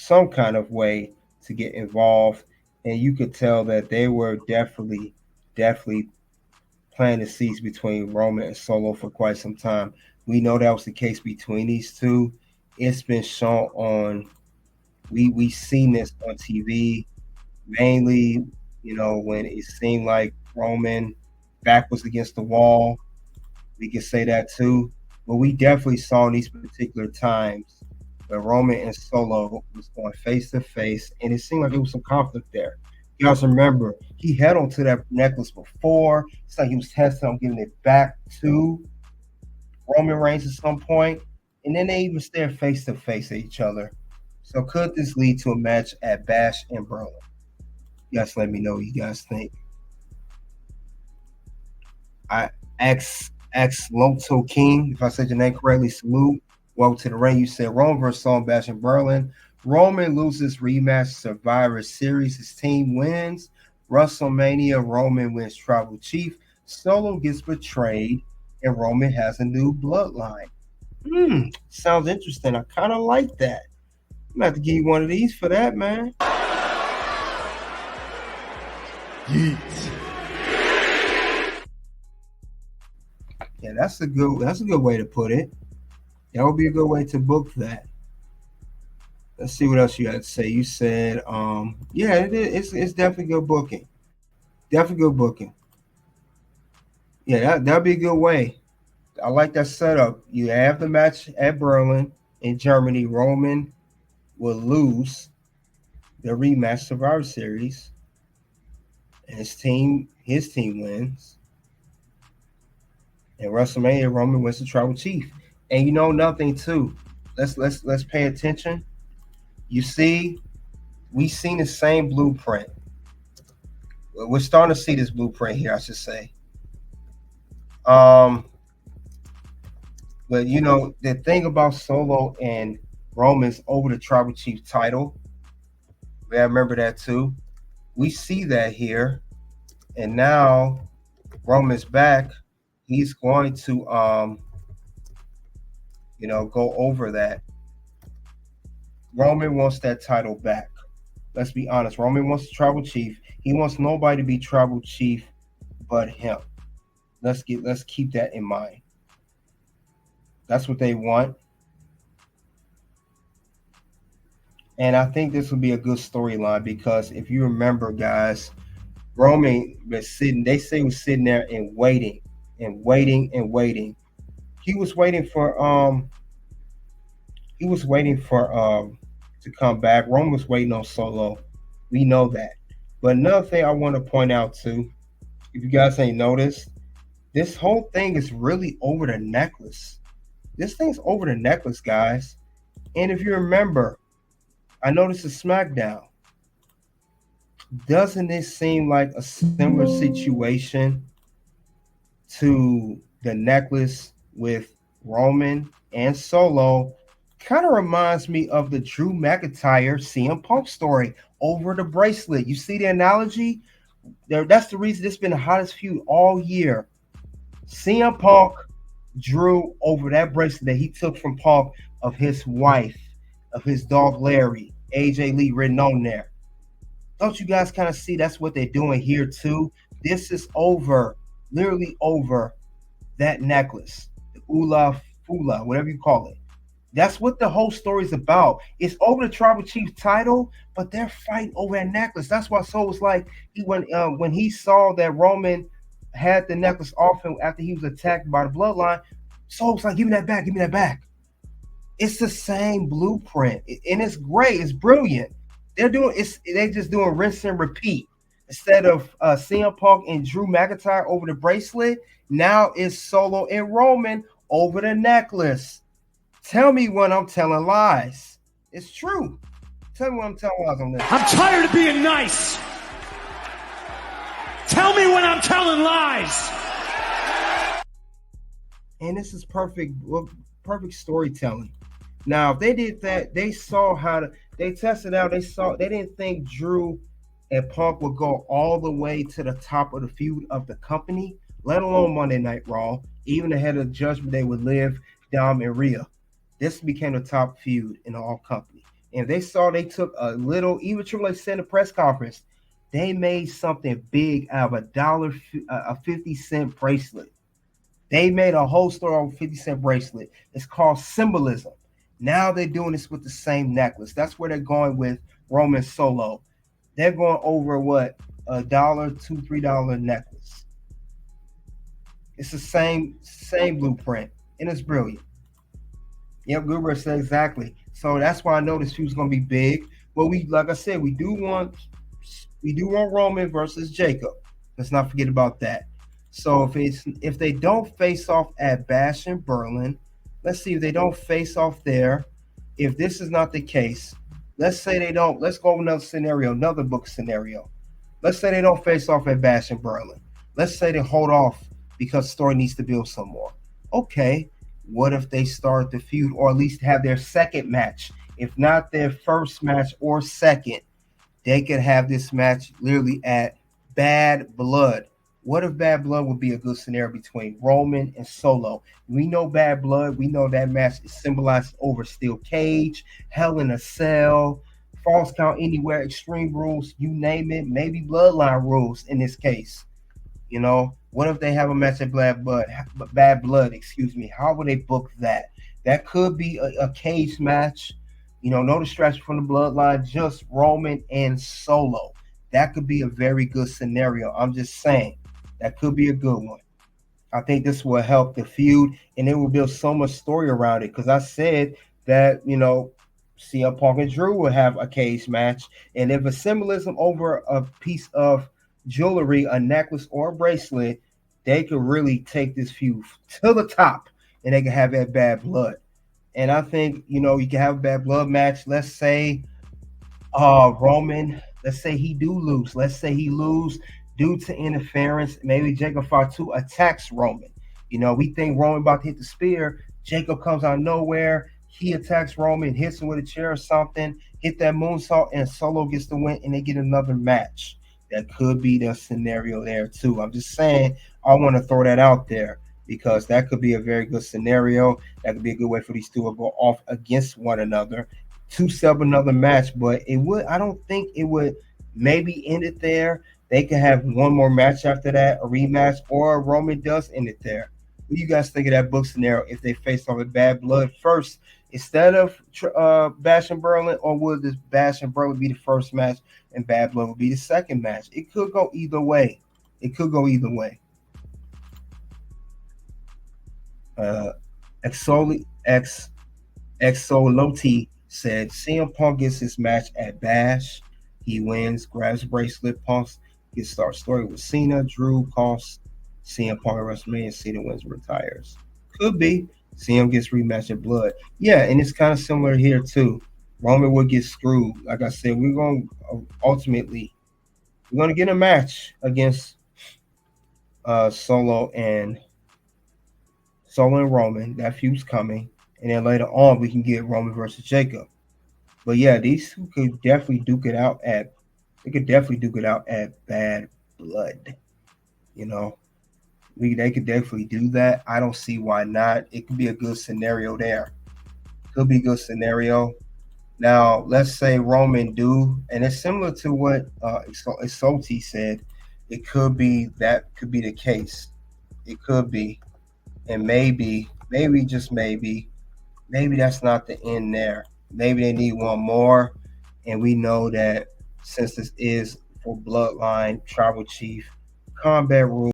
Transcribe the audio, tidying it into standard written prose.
some kind of way to get involved. And you could tell that they were definitely planting the seeds between Roman and Solo for quite some time. We know that was the case between these two. It's been shown on we seen this on TV mainly, when it seemed like Roman back was against the wall. We can say that too. But we definitely saw in these particular times where Roman and Solo was going face to face, and it seemed like there was some conflict there. You guys remember he held onto that necklace before. It's like he was testing on giving it back to Roman Reigns at some point, and then they even stared face to face at each other. So could this lead to a match at Bash in Berlin? You guys let me know what you guys think. I X Loto King, if I said your name correctly, salute. Welcome to the ring. You said Roman versus Solo Bash in Berlin. Roman loses rematch Survivor Series. His team wins. WrestleMania, Roman wins Tribal Chief. Solo gets betrayed, and Roman has a new bloodline. Sounds interesting. I kind of like that. I'm going to have to give you one of these for that, man. Yeet. Yeah, that's a good way to put it. That would be a good way to book that. Let's see what else you had to say. You said, yeah, it's definitely good booking. Definitely good booking. Yeah, that'd be a good way. I like that setup. You have the match at Berlin in Germany. Roman will lose the rematch Survivor Series, and his team wins. And WrestleMania, Roman wins the Tribal Chief. And you know nothing too. Let's pay attention. You see, we seen the same blueprint. We're starting to see this blueprint here, I should say. But the thing about Solo and Roman's over the Tribal Chief title, yeah, I remember that too. We see that here, and now Roman's back. He's going to go over that. Roman wants that title back. Let's be honest. Roman wants the Tribal Chief. He wants nobody to be Tribal Chief but him. Let's keep that in mind. That's what they want. And I think this will be a good storyline because if you remember, guys, Roman was sitting there and waiting. He was waiting for to come back. Roman was waiting on Solo. We know that. But another thing I want to point out too, if you guys ain't noticed, this whole thing is really over the necklace. This thing's over the necklace, guys. And if you remember, I noticed a SmackDown. Doesn't it seem like a similar situation to the necklace with Roman and Solo? Kind of reminds me of the Drew McIntyre CM Punk story over the bracelet. You see the analogy? That's the reason it's been the hottest feud all year. CM Punk drew over that bracelet that he took from Punk of his wife, of his dog Larry, AJ Lee written on there. Don't you guys kind of see that's what they're doing here too? This is literally over that necklace, the Ula Fula, whatever you call it. That's what the whole story is about. It's over the Tribal Chief title, but they're fighting over that necklace. That's why Soul was like, when he saw that Roman had the necklace off him after he was attacked by the Bloodline, Soul was like, give me that back. It's the same blueprint, and it's great. It's brilliant. They're just doing rinse and repeat. Instead of CM Punk and Drew McIntyre over the bracelet, now it's Solo and Roman over the necklace. Tell me when I'm telling lies. It's true. Tell me when I'm telling lies on this. I'm tired of being nice. Tell me when I'm telling lies. And this is perfect storytelling. Now, if they did that, they saw they tested out. They didn't think Drew and Punk would go all the way to the top of the feud of the company, let alone Monday Night Raw. Even ahead of Judgment Day with Liv, Dom, and Rhea. This became the top feud in the all company. And they saw they took a little, even Triple H said in the press conference, they made something big out of a 50 cent bracelet. They made a whole story on 50 cent bracelet. It's called symbolism. Now they're doing this with the same necklace. That's where they're going with Roman Solo. They're going over what, $1, $2, $3 necklace. It's the same blueprint, and it's brilliant. Yep, Goober said exactly. So that's why I know this feud's gonna be big. But we, like I said, we do want Roman versus Jacob. Let's not forget about that. So if they don't face off at Bash in Berlin, let's see if they don't face off there. If this is not the case, let's say they don't. Let's go with another scenario, another book scenario. Let's say they don't face off at Bash in Berlin. Let's say they hold off because the story needs to build some more. Okay, what if they start the feud or at least have their second match? If not their first match or second, they could have this match literally at Bad Blood. What if Bad Blood would be a good scenario between Roman and Solo? We know Bad Blood. We know that match is symbolized over steel cage, Hell in a Cell, Falls Count Anywhere, Extreme Rules, you name it. Maybe Bloodline rules in this case. What if they have a match at Bad Blood, excuse me? How would they book that? That could be a cage match. No distraction from the Bloodline, just Roman and Solo. That could be a very good scenario. I'm just saying that could be a good one. I think this will help the feud, and it will build so much story around it. Because I said that CM Punk and Drew will have a cage match, and if a symbolism over a piece of jewelry, a necklace or a bracelet, they could really take this feud to the top, and they can have that Bad Blood. And I think you can have a Bad Blood match. Let's say Roman, let's say he do lose. Let's say he lose due to interference. Maybe Jacob Fatu attacks Roman. We think Roman about to hit the spear. Jacob comes out of nowhere. He attacks Roman, hits him with a chair or something, hit that moonsault, and Solo gets the win, and they get another match. That could be the scenario there too. I'm just saying, I want to throw that out there because that could be a very good scenario. That could be a good way for these two to go off against one another to set up another match, but it would. I don't think it would. Maybe end it there. They could have one more match after that, a rematch, or Roman does end it there. What do you guys think of that book scenario if they face off with Bad Blood first instead of Bash in Berlin, or would this Bash in Berlin be the first match and Bad Blood would be the second match? It could go either way. It could go either way. Uh, Exoli X Exoloti said CM Punk gets his match at Bash. He wins, grabs bracelet. Punk gets start story with Cena. Drew costs CM Punk at WrestleMania. Cena wins, retires. Could be. CM gets rematch at Blood. Yeah, and it's kind of similar here too. Roman would get screwed. Like I said, ultimately we're gonna get a match against Solo and Roman. That feud's coming, and then later on we can get Roman versus Jacob. But yeah, these two could definitely duke it out at. They could definitely duke it out at Bad Blood. You know, they could definitely do that. I don't see why not. It could be a good scenario there. Could be a good scenario. Now, let's say Roman do, and it's similar to what Isolti said. It could be that could be the case. It could be, and maybe just maybe that's not the end there. Maybe they need one more, and we know that since this is for Bloodline Tribal Chief Combat Rules.